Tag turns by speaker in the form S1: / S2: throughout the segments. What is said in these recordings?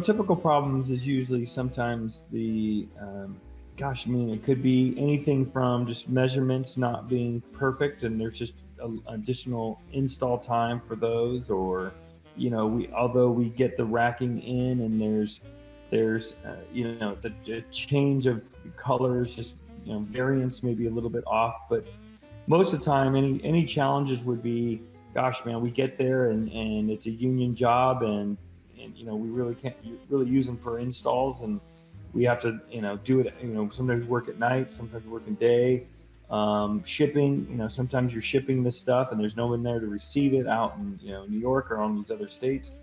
S1: Typical problems is usually sometimes it could be anything from just measurements not being perfect and there's just additional install time for those, or, although we get the racking in and there's the change of colors, just, variance may be a little bit off, but most of the time, any challenges would be, gosh, man, we get there and it's a union job, and we really can't really use them for installs, and we have to do it. Sometimes we work at night, sometimes we work in day. Shipping, sometimes you're shipping this stuff and there's no one there to receive it out in New York or on these other states.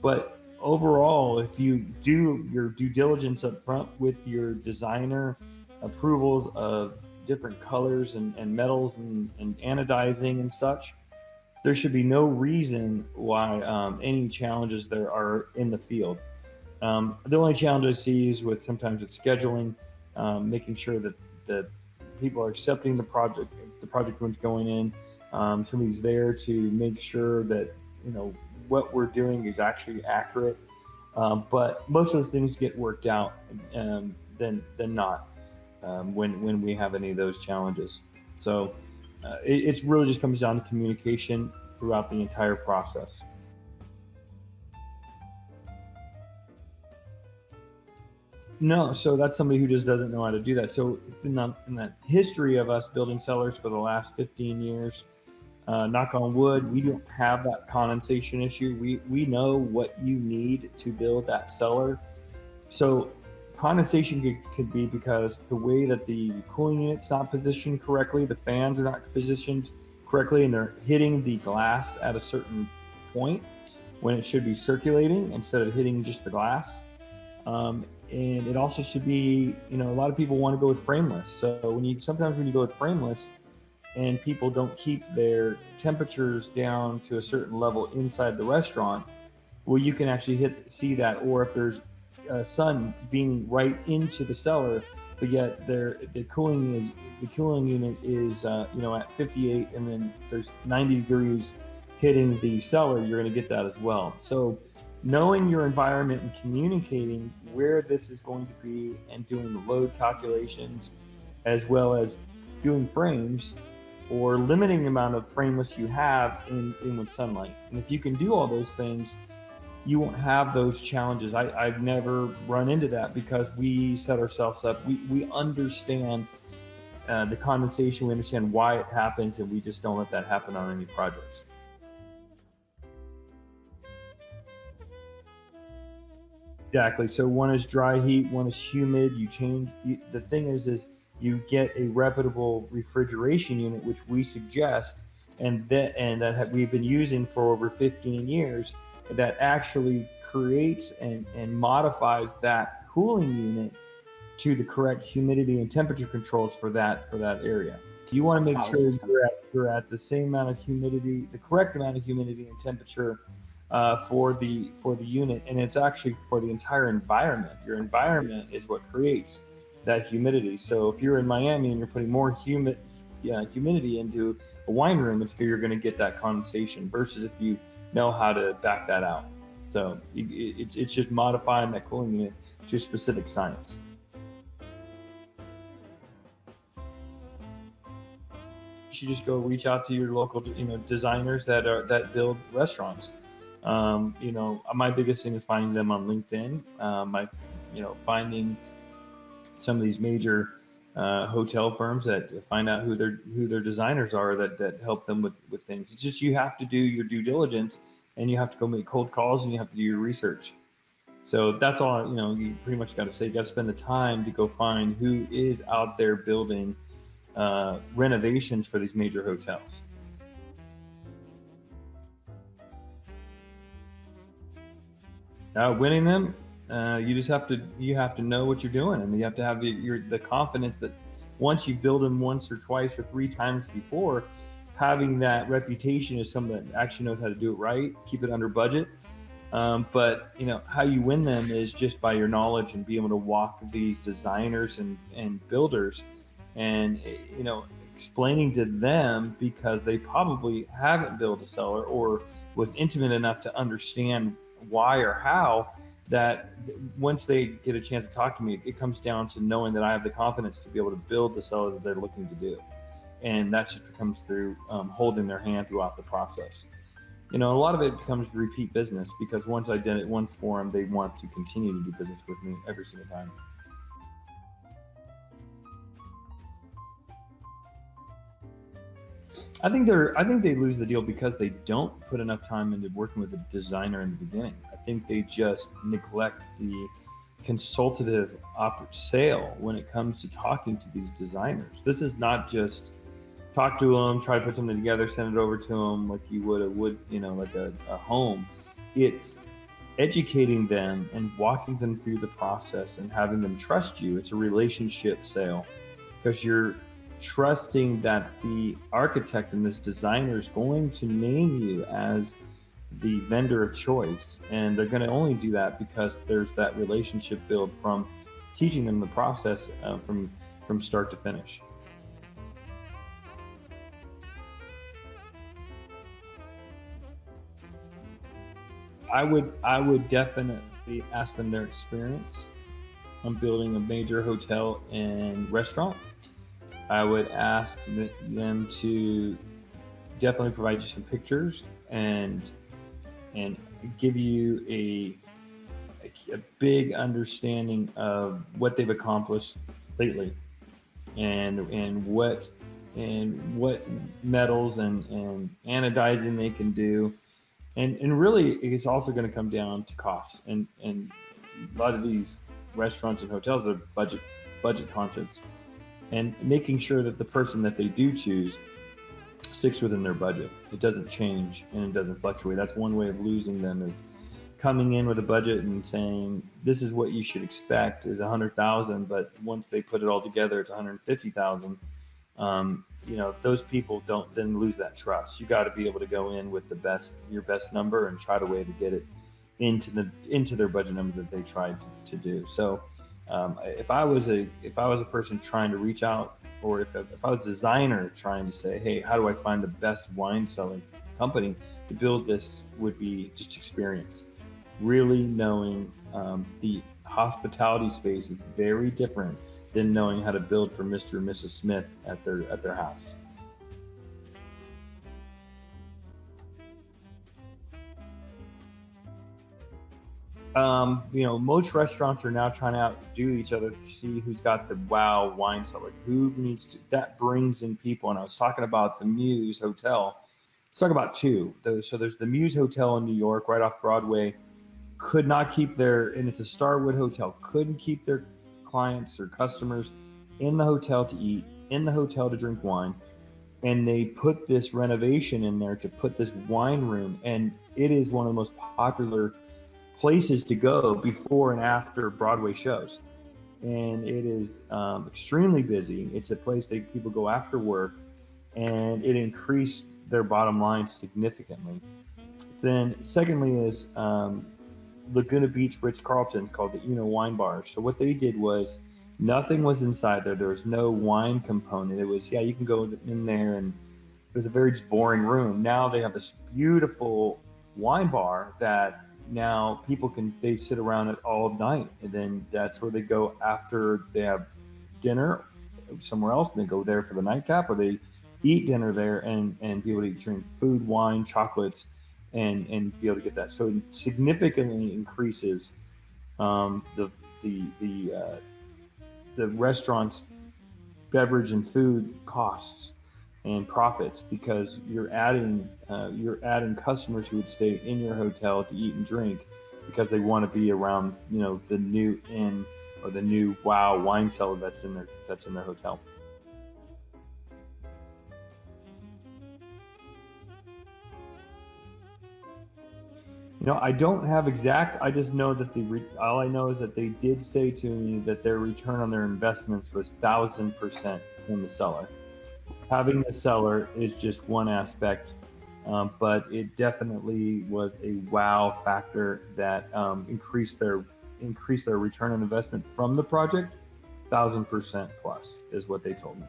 S1: But overall, if you do your due diligence up front with your designer, approvals of different colors and metals and anodizing and such, there should be no reason why any challenges there are in the field. The only challenge I see is sometimes with scheduling, making sure that people are accepting the project when it's going in. Somebody's there to make sure that what we're doing is actually accurate. But most of the things get worked out than not when we have any of those challenges. So it really just comes down to communication throughout the entire process. No, so that's somebody who just doesn't know how to do that. So in the history of us building cellars for the last 15 years, knock on wood, we don't have that condensation issue. We know what you need to build that cellar. So condensation could be because the way that the cooling unit's not positioned correctly, the fans are not positioned correctly, and they're hitting the glass at a certain point when it should be circulating instead of hitting just the glass. And it also should be, a lot of people want to go with frameless. So sometimes when you go with frameless and people don't keep their temperatures down to a certain level inside the restaurant, well, you can actually see that. Or if there's sun being right into the cellar, but yet the cooling unit is at 58, and then there's 90 degrees hitting the cellar, you're going to get that as well. So knowing your environment and communicating where this is going to be and doing the load calculations, as well as doing frames or limiting the amount of frameless you have in with sunlight. And if you can do all those things, you won't have those challenges. I've never run into that because we set ourselves up. We understand the condensation, we understand why it happens, and we just don't let that happen on any projects. Exactly. So one is dry heat, one is humid. The thing is you get a reputable refrigeration unit, which we suggest, and that we've been using for over 15 years, that actually creates and modifies that cooling unit to the correct humidity and temperature controls for that area. So you want to make sure you're at the same amount of humidity, the correct amount of humidity and temperature for the unit, and it's actually for the entire environment. Your environment is what creates that humidity. So if you're in Miami and you're putting more humidity into a wine room, you're going to get that condensation, versus if you know how to back that out. So it's just modifying that cooling unit to a specific science. You should just go reach out to your local designers that build restaurants. My biggest thing is finding them on LinkedIn. Finding some of these major hotel firms that find out who their designers are that help them with things. It's just, you have to do your due diligence, and you have to go make cold calls, and you have to do your research. So that's all, you pretty much got to say. You got to spend the time to go find who is out there building renovations for these major hotels. Winning them, you have to know what you're doing, and you have to have the confidence that once you build them once or twice or 3 times before, having that reputation as someone that actually knows how to do it right, keep it under budget. But how you win them is just by your knowledge and be able to walk these designers and builders, and explaining to them, because they probably haven't built a cellar or was intimate enough to understand why or how, that once they get a chance to talk to me, it comes down to knowing that I have the confidence to be able to build the cellar that they're looking to do. And that just comes through holding their hand throughout the process. A lot of it becomes repeat business, because once I did it once for them, they want to continue to do business with me every single time. I think they lose the deal because they don't put enough time into working with a designer in the beginning. I think they just neglect the consultative sale when it comes to talking to these designers. This is not just talk to them, try to put something together, send it over to them like you would like a home. It's educating them and walking them through the process and having them trust you. It's a relationship sale, because you're trusting that the architect and this designer is going to name you as the vendor of choice, and they're going to only do that because there's that relationship build from teaching them the process from start to finish. I would definitely ask them their experience on building a major hotel and restaurant. I would ask them to definitely provide you some pictures and give you a big understanding of what they've accomplished lately, and what metals and anodizing they can do. And really, it's also going to come down to costs. And a lot of these restaurants and hotels are budget conscious, and making sure that the person that they do choose sticks within their budget. It doesn't change and it doesn't fluctuate. That's one way of losing them, is coming in with a budget and saying this is what you should expect is $100,000, but once they put it all together, it's $150,000. Those people don't then lose that trust. You got to be able to go in with your best number and try to way to get it into their budget number that they tried to do. So if I was a person trying to reach out, or if I was a designer trying to say, hey, how do I find the best wine selling company to build this, would be just experience. Really knowing the hospitality space is very different than knowing how to build for Mr. and Mrs. Smith at their house. Most restaurants are now trying to outdo each other to see who's got the wow wine cellar, that brings in people. And I was talking about the Muse Hotel. Let's talk about two. So there's the Muse Hotel in New York, right off Broadway. And it's a Starwood hotel, couldn't keep their clients or customers in the hotel to eat, in the hotel to drink wine. And they put this renovation in there to put this wine room, and it is one of the most popular places to go before and after Broadway shows. And it is extremely busy. It's a place that people go after work, and it increased their bottom line significantly. Then secondly is Laguna Beach Ritz-Carlton's called the Eno Wine Bar. So what they did was, nothing was inside there. There was no wine component. It was, you can go in there, and it was a very just boring room. Now they have this beautiful wine bar that now they sit around it all night, and then that's where they go after they have dinner somewhere else, and they go there for the nightcap, or they eat dinner there and be able to drink food, wine, chocolates, and be able to get that. So it significantly increases the restaurant's beverage and food costs and profits, because you're adding customers who would stay in your hotel to eat and drink because they want to be around the new inn or the new wow wine cellar that's in their hotel. I don't have exacts. I just know that all I know is that they did say to me that their return on their investments was 1,000% in the cellar. Having the cellar is just one aspect, but it definitely was a wow factor that increased their return on investment from the project. 1,000% plus is what they told me.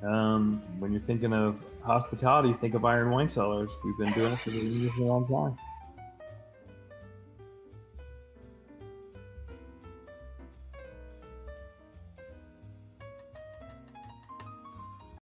S1: When you're thinking of hospitality, think of iron wine cellars. We've been doing it for a long time.